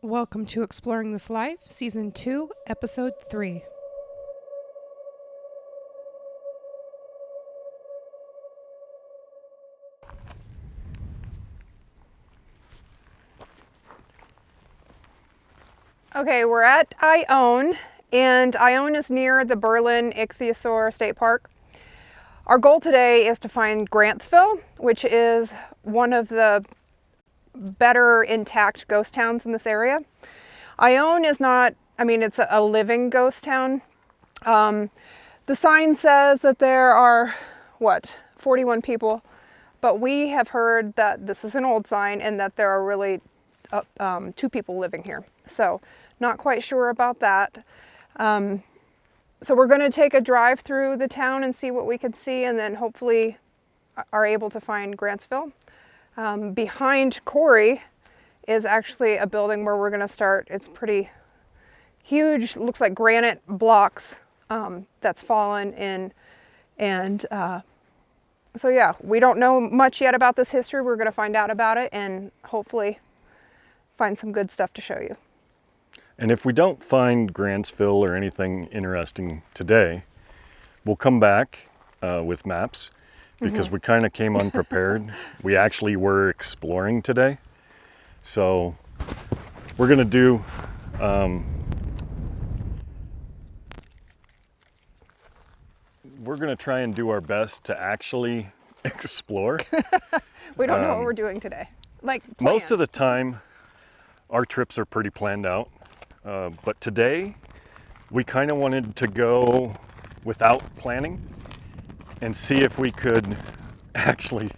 Welcome to Exploring This Life, Season 2, Episode 3. Okay, we're at Ione, and Ione is near the Berlin Ichthyosaur State Park. Our goal today is to find Grantsville, which is one of the better intact ghost towns in this area. Ione is not, it's a living ghost town. The sign says that there are, 41 people, but we have heard that this is an old sign and that there are really 2 people living here. So not quite sure about that. So we're going to take a drive through the town and see what we can see, and then hopefully are able to find Grantsville. Behind Corey is actually a building where we're going to start. It's pretty huge, looks like granite blocks that's fallen in. And so yeah, we don't know much yet about this history. We're going to find out about it and hopefully find some good stuff to show you. And if we don't find Grantsville or anything interesting today, we'll come back with maps because we kind of came unprepared. We actually were exploring today. So we're going to do we're going to try and do our best to actually explore. We don't know what we're doing today. Like planned. Most of the time, our trips are pretty planned out. But today, we kind of wanted to go without planning and see if we could actually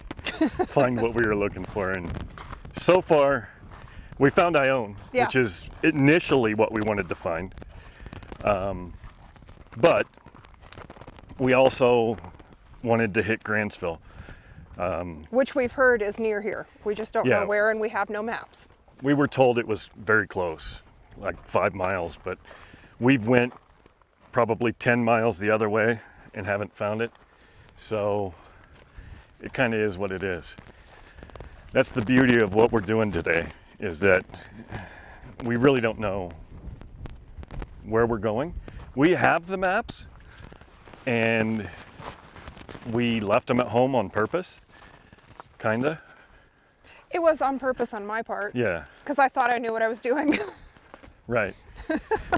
find what we were looking for. And so far, we found Ione, which is initially what we wanted to find. But we also wanted to hit Grantsville. Which we've heard is near here. We just don't know where, and we have no maps. We were told it was very close, like 5 miles, but we've went probably 10 miles the other way and haven't found it. So it kind of is what it is. That's the beauty of what we're doing today, is that we really don't know where we're going. We have the maps and we left them at home on purpose, kinda. It was on purpose on my part. Yeah. Because I thought I knew what I was doing. Right.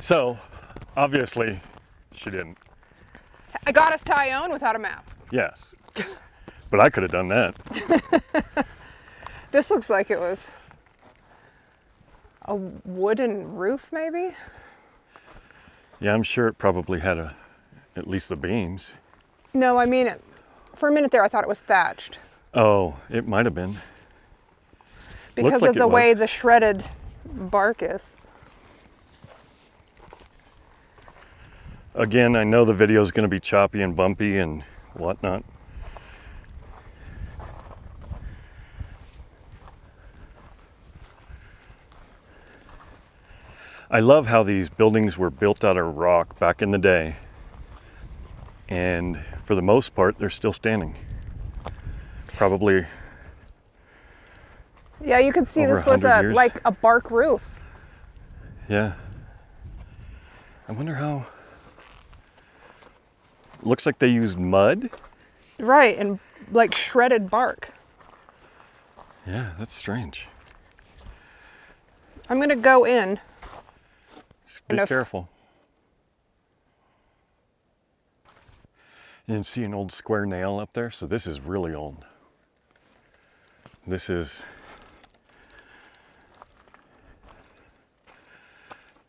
So, obviously, she didn't. I got us to Ione without a map. Yes. But I could have done that. This looks like it was a wooden roof, maybe? Yeah, I'm sure it probably had at least the beams. No, I mean, for a minute there, I thought it was thatched. Oh, it might have been. Because of the way the shredded bark is. Again, I know the video is going to be choppy and bumpy and whatnot. I love how these buildings were built out of rock back in the day. And for the most part, they're still standing. Probably. Yeah, you could see this was like a bark roof. Yeah. I wonder how. Looks like they used mud. Right, and like shredded bark. Yeah, that's strange. I'm gonna go in. Just be careful. You can see an old square nail up there, so this is really old. This is.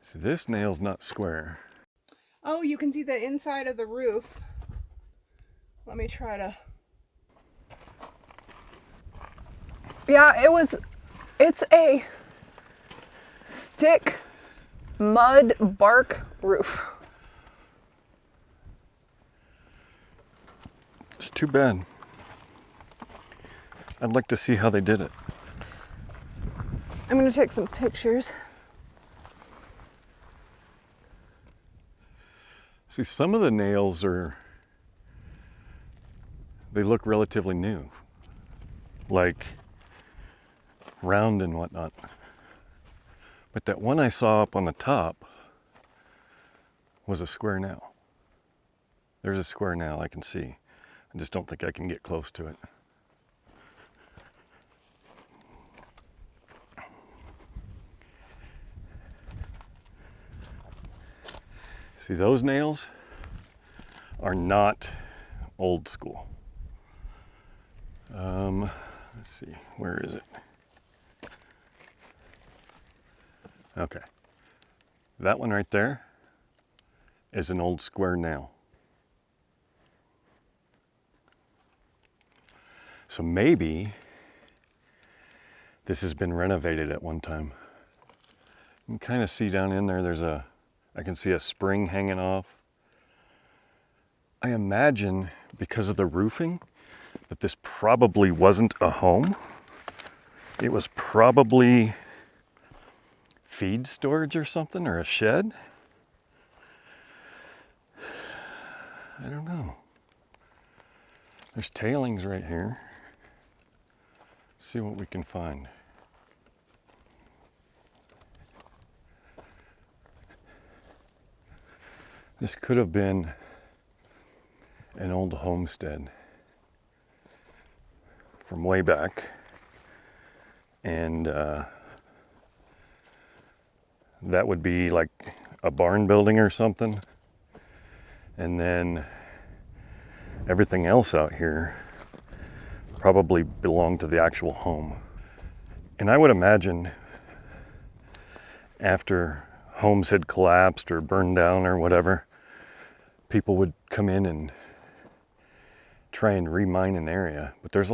So this nail's not square. Oh, you can see the inside of the roof. Let me try to. Yeah, it's a stick mud bark roof. It's too bad. I'd like to see how they did it. I'm gonna take some pictures. See, some of the nails they look relatively new. Like round and whatnot. But that one I saw up on the top was a square nail. There's a square nail I can see. I just don't think I can get close to it. See, those nails are not old school. Let's see, where is it? Okay. That one right there is an old square nail. So maybe this has been renovated at one time. You can kind of see down in there, I can see a spring hanging off. I imagine because of the roofing that this probably wasn't a home. It was probably feed storage or something, or a shed. I don't know. There's tailings right here. See what we can find. This could have been an old homestead from way back, and that would be like a barn building or something, and then everything else out here probably belonged to the actual home. And I would imagine after homes had collapsed or burned down or whatever, people would come in and try and remine an area. But there's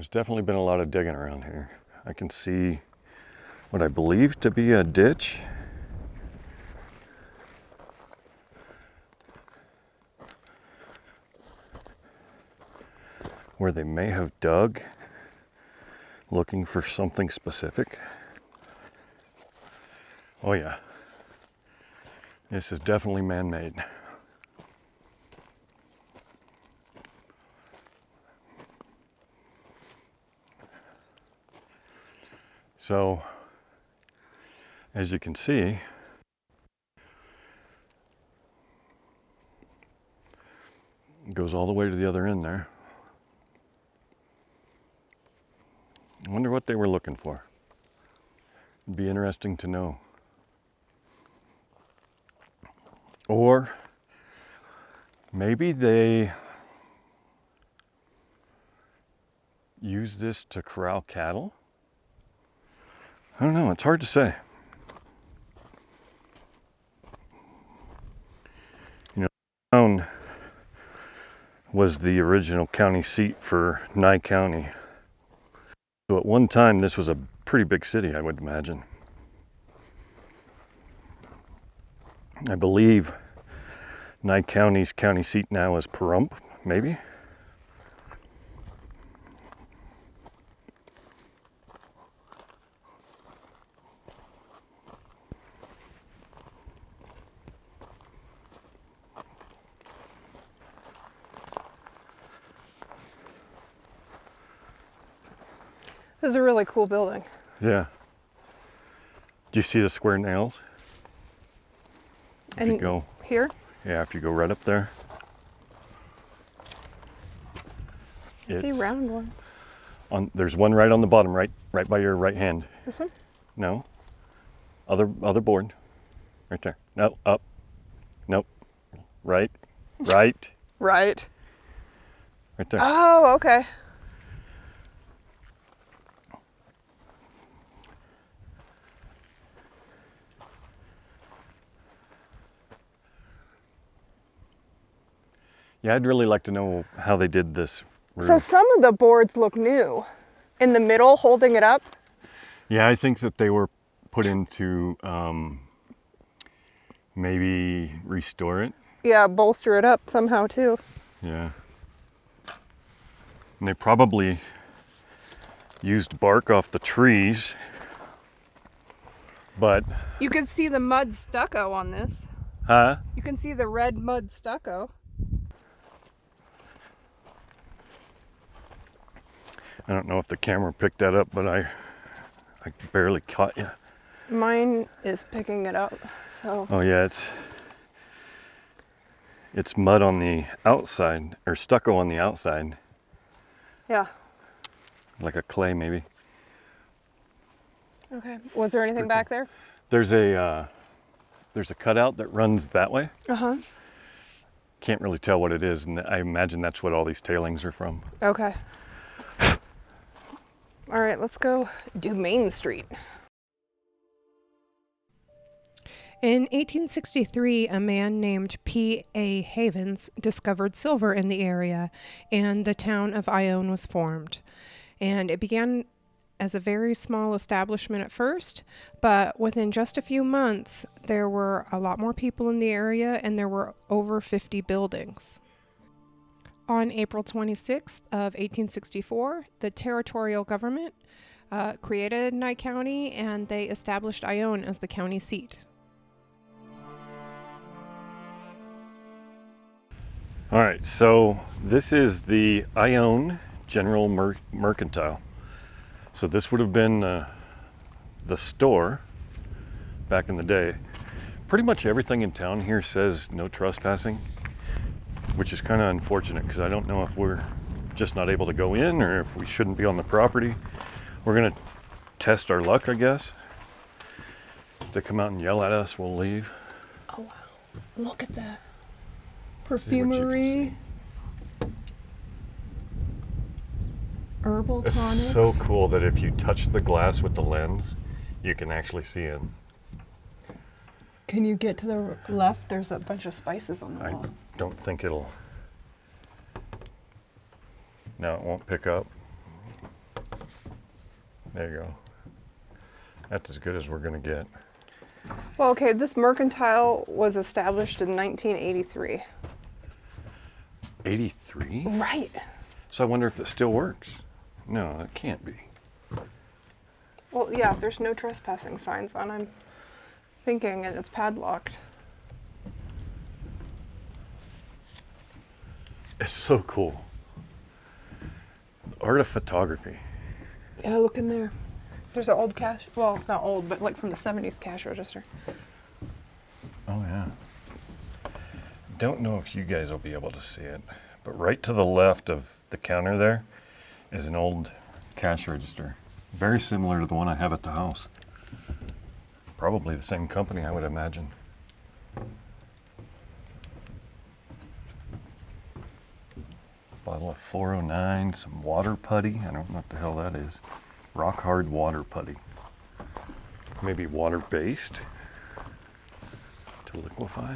definitely been a lot of digging around here. I can see what I believe to be a ditch. Where they may have dug looking for something specific. Oh yeah, this is definitely man-made. So, as you can see, it goes all the way to the other end there. I wonder what they were looking for. It'd be interesting to know. Or maybe they use this to corral cattle? I don't know, it's hard to say. You know, town was the original county seat for Nye County. So at one time, this was a pretty big city, I would imagine. I believe Nye County's county seat now is Pahrump, maybe? This is a really cool building. Yeah. Do you see the square nails? If And you go, here? yeah, if you go right up there. I see round ones. There's one right on the bottom, right by your right hand. This one? No. Other board. Right there. No, up. Nope. Right. Right. Right. Right there. Oh, okay. Yeah, I'd really like to know how they did this roof. So some of the boards look new. In the middle, holding it up. Yeah, I think that they were put in to maybe restore it. Yeah, bolster it up somehow too. Yeah. And they probably used bark off the trees, but... You can see the mud stucco on this. Huh? You can see the red mud stucco. I don't know if the camera picked that up, but I barely caught you. Mine is picking it up, so. Oh yeah, it's mud on the outside, or stucco on the outside, Yeah. like a clay maybe. Okay. Was there anything back there? There's a cutout that runs that way. Uh-huh. Can't really tell what it is, and I imagine that's what all these tailings are from. Okay. All right, let's go do Main Street. In 1863, a man named P.A. Havens discovered silver in the area, and the town of Ione was formed. And it began as a very small establishment at first, but within just a few months, there were a lot more people in the area, and there were over 50 buildings. On April 26th of 1864, the territorial government created Nye County, and they established Ione as the county seat. All right, so this is the Ione General Mercantile. So this would have been the store back in the day. Pretty much everything in town here says no trespassing, which is kind of unfortunate because I don't know if we're just not able to go in or if we shouldn't be on the property. We're gonna test our luck, I guess. If they come out and yell at us, we'll leave. Oh, wow. Look at that. See what you can Perfumery. Herbal It's tonics. so cool that if you touch the glass with the lens, you can actually see in. Can you get to the left? There's a bunch of spices on the I wall. don't think it'll. No, it won't pick up. There you go. That's as good as we're gonna get. Well, okay, this mercantile was established in 1983. 83? Right. So I wonder if it still works. No, it can't be. Well, yeah, if there's no trespassing signs on, I'm thinking, and it's padlocked. It's so cool. The art of photography. Yeah, look in there. There's an old cash, well, it's not old, but like from the 70s cash register. Oh yeah. Don't know if you guys will be able to see it, but right to the left of the counter there is an old cash register. Very similar to the one I have at the house. Probably the same company, I would imagine. Bottle of 409, some water putty. I don't know what the hell that is. Rock hard water putty. Maybe water based to liquefy.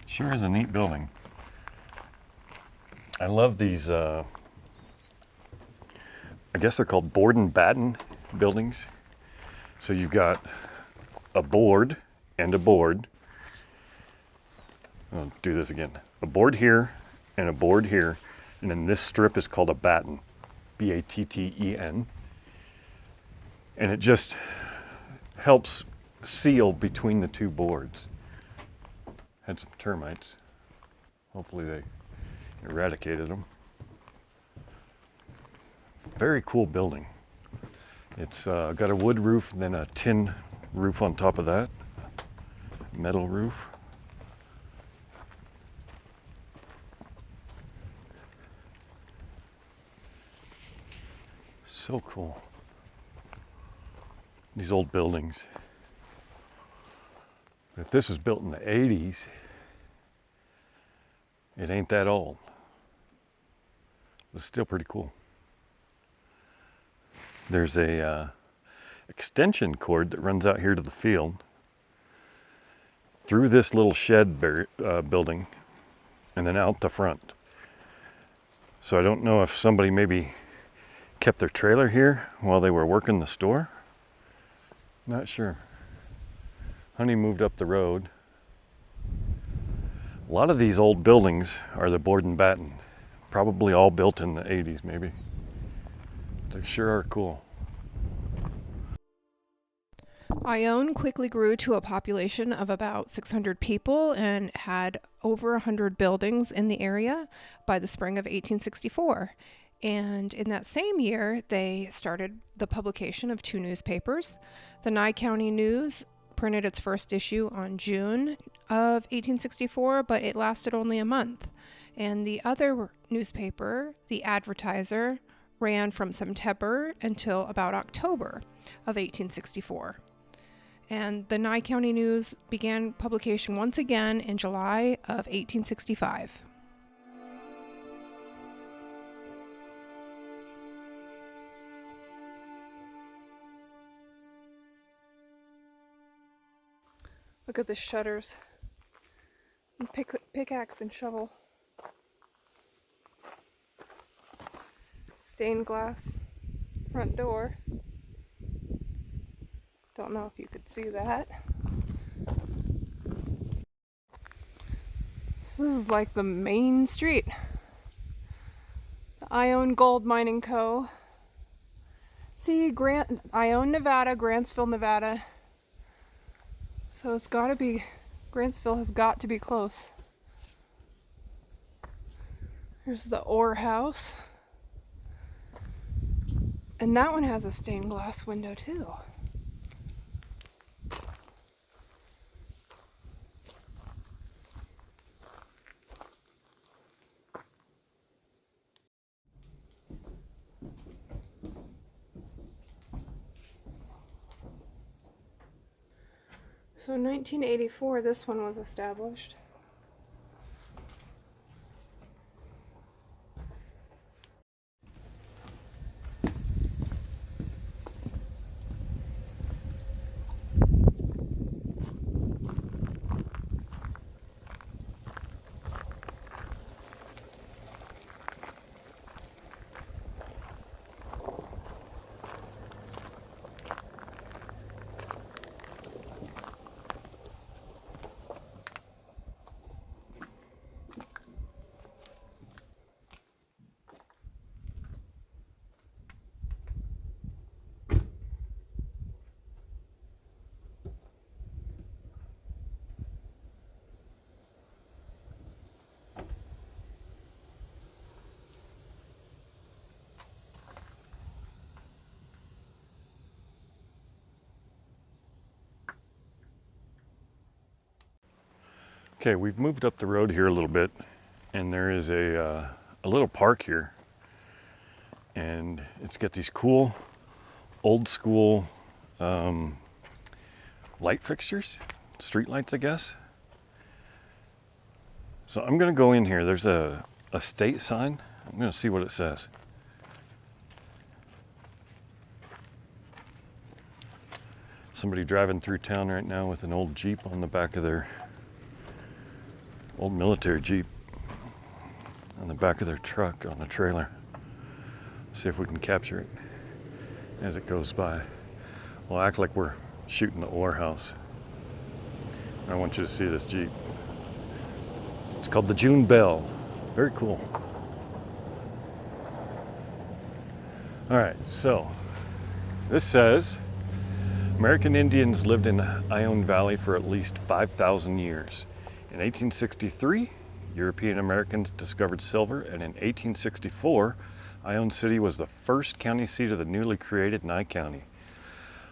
Sure is a neat building. I love these, I guess they're called board and batten buildings. So you've got a board and a board. I'll do this again. A board here and a board here. And then this strip is called a batten, B-A-T-T-E-N. And it just helps seal between the two boards. Had some termites. Hopefully they eradicated them. Very cool building. It's got a wood roof and then a tin roof on top of that. Metal roof. So cool. These old buildings. If this was built in the 80s, it ain't that old. It's still pretty cool. There's a extension cord that runs out here to the field through this little shed building and then out the front. So I don't know if somebody maybe kept their trailer here while they were working the store. Not sure. Honey moved up the road. A lot of these old buildings are the board and batten. Probably all built in the 80s maybe. They sure are cool. Ione quickly grew to a population of about 600 people and had over 100 buildings in the area by the spring of 1864. And in that same year, they started the publication of 2 newspapers. The Nye County News printed its first issue on June of 1864, but it lasted only a month. And the other newspaper, the Advertiser, ran from September until about October of 1864. And the Nye County News began publication once again in July of 1865. Look at the shutters. And pickaxe and shovel. Stained glass front door. Don't know if you could see that. So this is like the main street. The Ione Gold Mining Co. See, Ione, Nevada, Grantsville, Nevada. So it's gotta be, Grantsville has got to be close. Here's the ore house. And that one has a stained glass window too. So in 1984, this one was established. Okay, we've moved up the road here a little bit, and there is a little park here, and it's got these cool old school light fixtures, street lights, I guess. So I'm gonna go in here. There's a state sign. I'm gonna see what it says. Somebody driving through town right now with an old Jeep on the back of their old military Jeep on the back of their truck on a trailer. See if we can capture it as it goes by. We'll act like we're shooting the ore house. I want you to see this Jeep. It's called the June Bell. Very cool. All right, so this says American Indians lived in Ione Valley for at least 5,000 years. In 1863, European Americans discovered silver, and in 1864, Ione City was the first county seat of the newly created Nye County.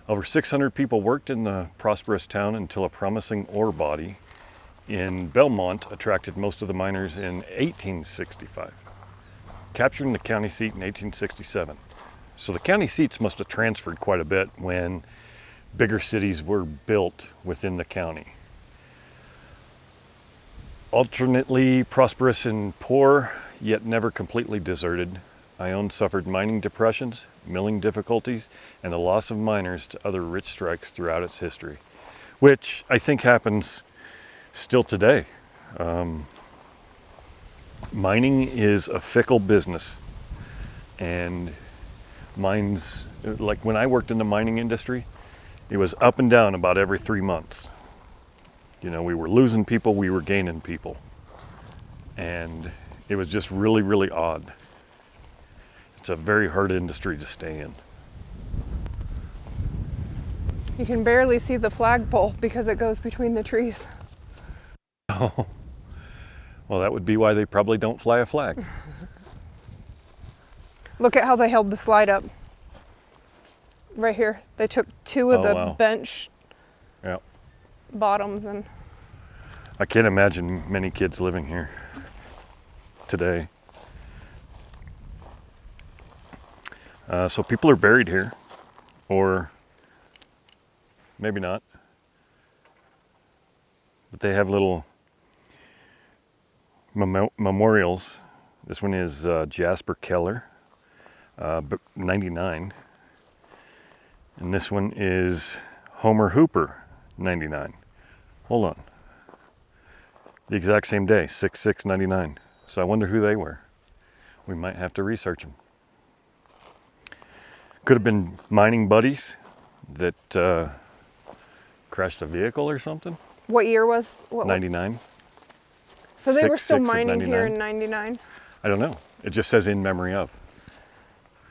Over 600 people worked in the prosperous town until a promising ore body in Belmont attracted most of the miners in 1865, capturing the county seat in 1867. So the county seats must have transferred quite a bit when bigger cities were built within the county. Alternately prosperous and poor, yet never completely deserted, Ione suffered mining depressions, milling difficulties, and the loss of miners to other rich strikes throughout its history, which I think happens still today. Mining is a fickle business, and mines, like when I worked in the mining industry, it was up and down about every 3 months. You know, we were losing people, we were gaining people. And it was just really, really odd. It's a very hard industry to stay in. You can barely see the flagpole because it goes between the trees. Oh, well, that would be why they probably don't fly a flag. Look at how they held the slide up. Right here. They took two of Oh, the wow. bench Yeah. bottoms and I can't imagine many kids living here today. So people are buried here, or maybe not. But they have little memorials. This one is Jasper Keller, 99. And this one is Homer Hooper, 99. Hold on. The exact same day, 6/6/99. So I wonder who they were. We might have to research them. Could have been mining buddies that crashed a vehicle or something. what year was what? 99. So they were 6/6 still of mining here 99. in 99. I don't know. It just says in memory of.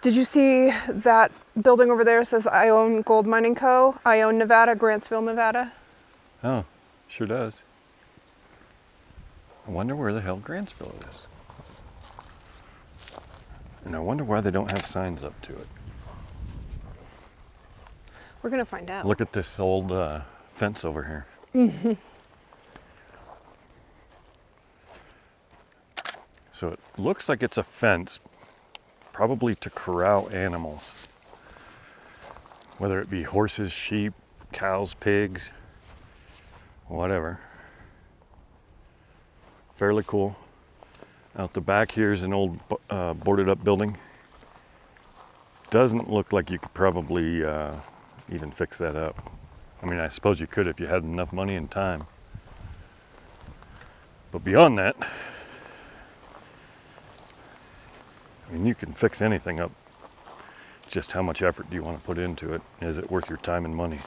Did you see that building over there says Ione Gold Mining Co., Ione, Nevada, Grantsville, Nevada? Oh, sure does. I wonder where the hell Grantsville is. And I wonder why they don't have signs up to it. We're gonna find out. Look at this old fence over here. So it looks like it's a fence, probably to corral animals. Whether it be horses, sheep, cows, pigs, whatever. Fairly cool. Out the back here's an old boarded up building. Doesn't look like you could probably even fix that up. I mean, I suppose you could if you had enough money and time. But beyond that, I mean, you can fix anything up. It's just how much effort do you want to put into it? Is it worth your time and money?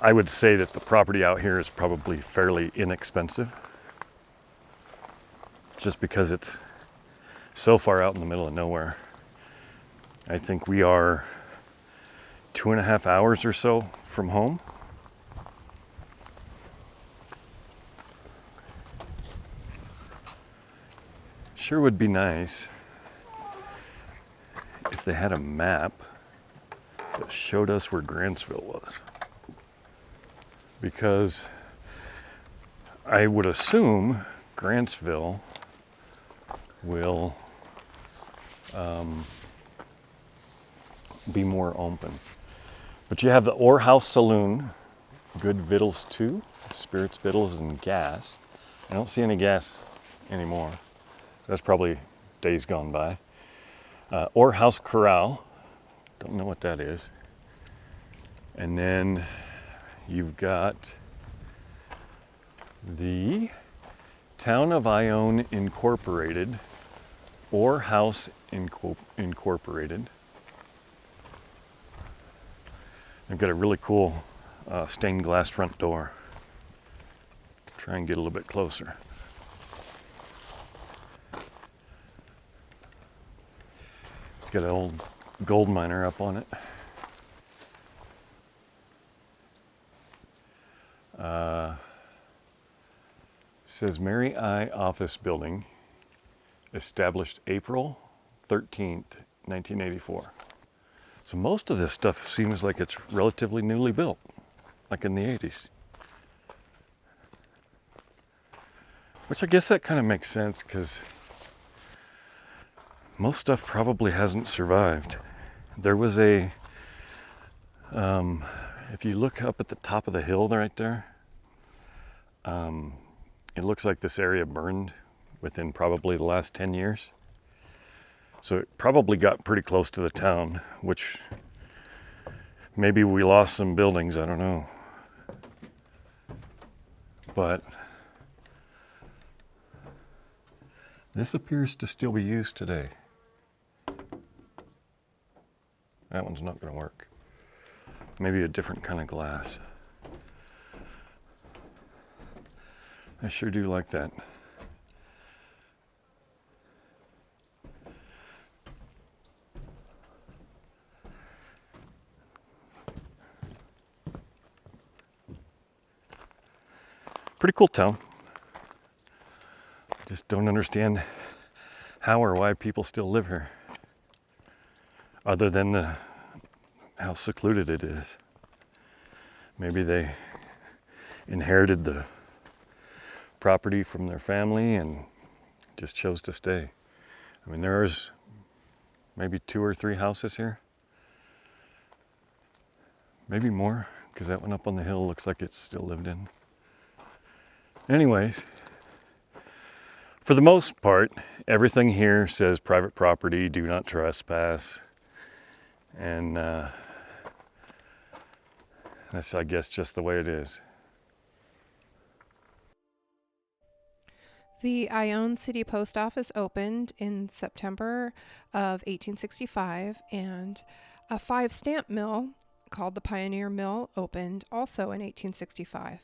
I would say that the property out here is probably fairly inexpensive, just because it's so far out in the middle of nowhere. I think we are 2.5 hours or so from home. Sure would be nice if they had a map that showed us where Grantsville was. Because I would assume Grantsville will be more open. But you have the Ore House Saloon, Good Vittles 2, Spirits, Vittles, and Gas. I don't see any gas anymore. That's probably days gone by. Ore House Corral, don't know what that is. And then you've got the Town of Ione Incorporated, Ore House Incorporated. They've got a really cool stained glass front door. Try and get a little bit closer. It's got an old gold miner up on it. Says Mary I. Office Building, established April 13th, 1984. So most of this stuff seems like it's relatively newly built, like in the 80s. Which I guess that kind of makes sense, because most stuff probably hasn't survived. There was if you look up at the top of the hill right there, it looks like this area burned within probably the last 10 years. So it probably got pretty close to the town, which maybe we lost some buildings, I don't know. But this appears to still be used today. That one's not going to work. Maybe a different kind of glass. I sure do like that. Pretty cool town. Just don't understand how or why people still live here, other than how secluded it is. Maybe they inherited the property from their family and just chose to stay. I mean, there's maybe 2 or 3 houses here. Maybe more, because that one up on the hill looks like it's still lived in. Anyways, for the most part, everything here says private property, do not trespass. And that's, I guess, just the way it is. The Ione City Post Office opened in September of 1865, and a 5-stamp mill called the Pioneer Mill opened also in 1865.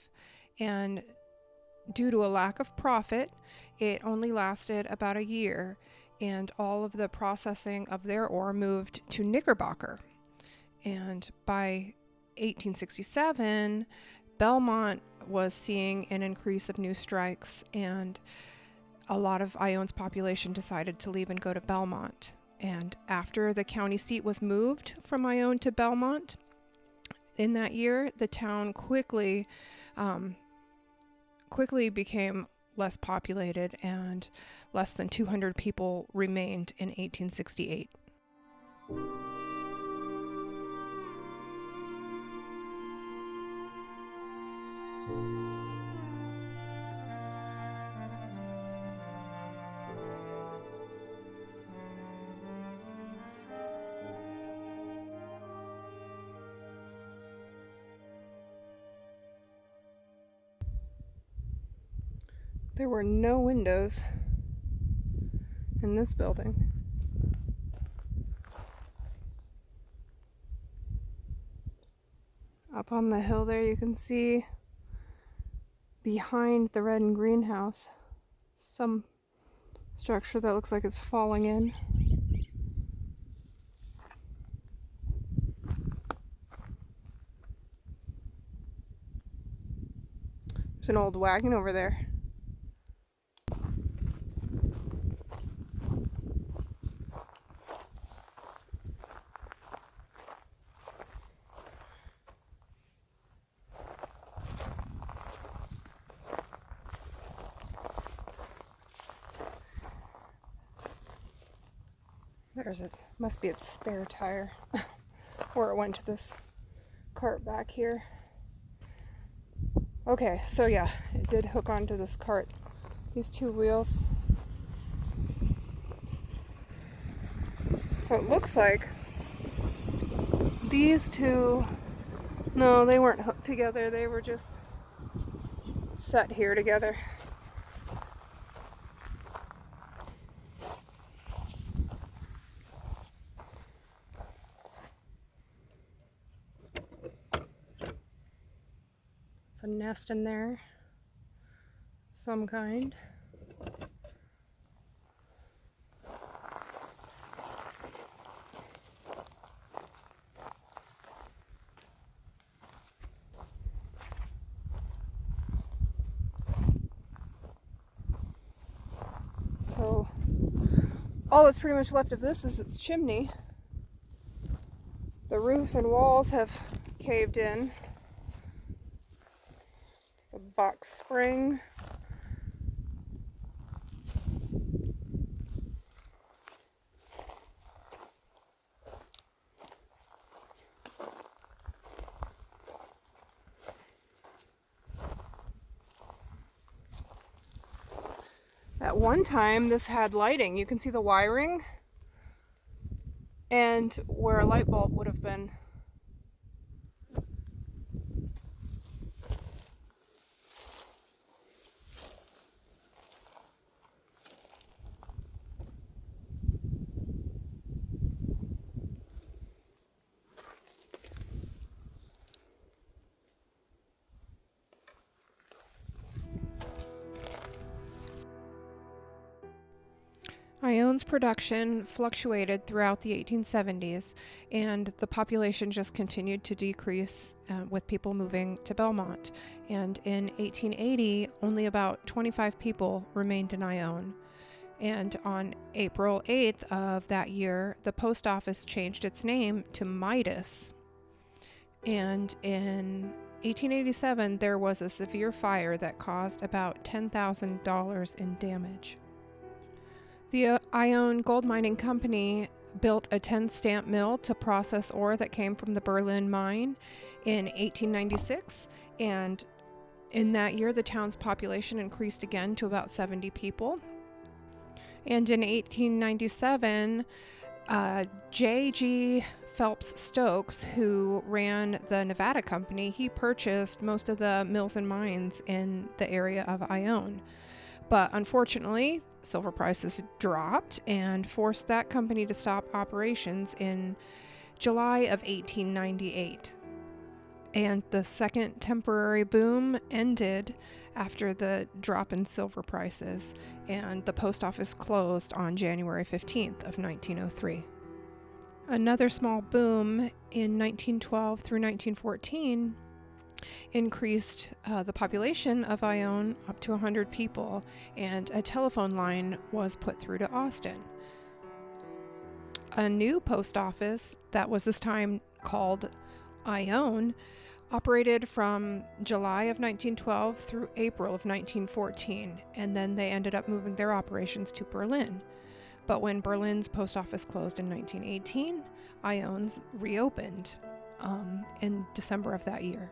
And due to a lack of profit, it only lasted about a year, and all of the processing of their ore moved to Knickerbocker. And by 1867, Belmont was seeing an increase of new strikes, and a lot of Ione's population decided to leave and go to Belmont. And after the county seat was moved from Ione to Belmont in that year, the town quickly became less populated, and less than 200 people remained in 1868. There were no windows in this building. Up on the hill there, you can see behind the red and green house some structure that looks like it's falling in. There's an old wagon over there. There's it. Must be its spare tire. Or it went to this cart back here. Okay, so yeah, it did hook onto this cart. These 2 wheels. So it looks like these 2, no, they weren't hooked together. They were just set here together. It's a nest in there, some kind. So all that's pretty much left of this is its chimney. The roof and walls have caved in. It's a box spring. At one time, this had lighting. You can see the wiring and where a light bulb would have been. Ione's production fluctuated throughout the 1870s, and the population just continued to decrease with people moving to Belmont. And in 1880, only about 25 people remained in Ione. And on April 8th of that year, the post office changed its name to Midas. And in 1887, there was a severe fire that caused about $10,000 in damage. The Ione Gold Mining Company built a 10-stamp mill to process ore that came from the Berlin mine in 1896, and in that year the town's population increased again to about 70 people. And in 1897, J.G. Phelps Stokes, who ran the Nevada Company, he purchased most of the mills and mines in the area of Ione. But unfortunately, silver prices dropped and forced that company to stop operations in July of 1898. And the second temporary boom ended after the drop in silver prices, and the post office closed on January 15th of 1903. Another small boom in 1912 through 1914 increased the population of Ione up to 100 people, and a telephone line was put through to Austin. A new post office that was this time called Ione operated from July of 1912 through April of 1914, and then they ended up moving their operations to Berlin. But when Berlin's post office closed in 1918, Ione's reopened in December of that year.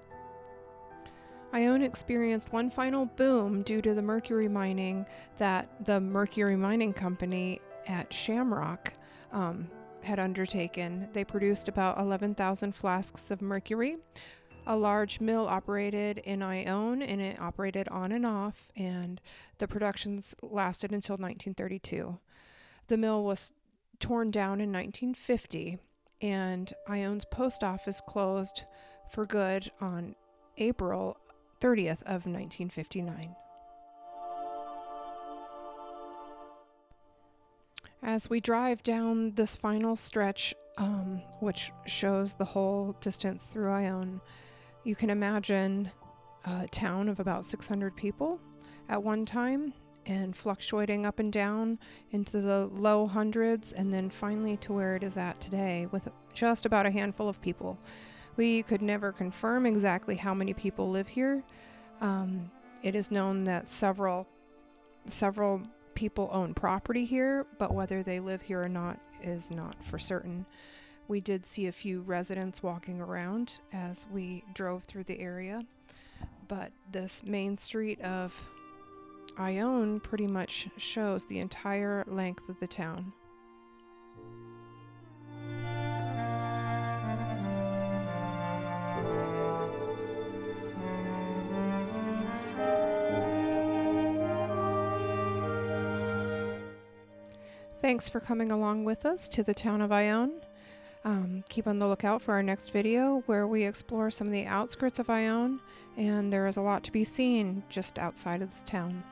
Ione experienced one final boom due to the mercury mining that the Mercury Mining Company at Shamrock had undertaken. They produced about 11,000 flasks of mercury. A large mill operated in Ione, and it operated on and off, and the productions lasted until 1932. The mill was torn down in 1950, and Ione's post office closed for good on April 30th of 1959. As we drive down this final stretch, which shows the whole distance through Ione, you can imagine a town of about 600 people at one time, and fluctuating up and down into the low hundreds, and then finally to where it is at today with just about a handful of people. We could never confirm exactly how many people live here. It is known that several people own property here, but whether they live here or not is not for certain. We did see a few residents walking around as we drove through the area, but this main street of Ione pretty much shows the entire length of the town. Thanks for coming along with us to the town of Ione. Keep on the lookout for our next video where we explore some of the outskirts of Ione, and there is a lot to be seen just outside of this town.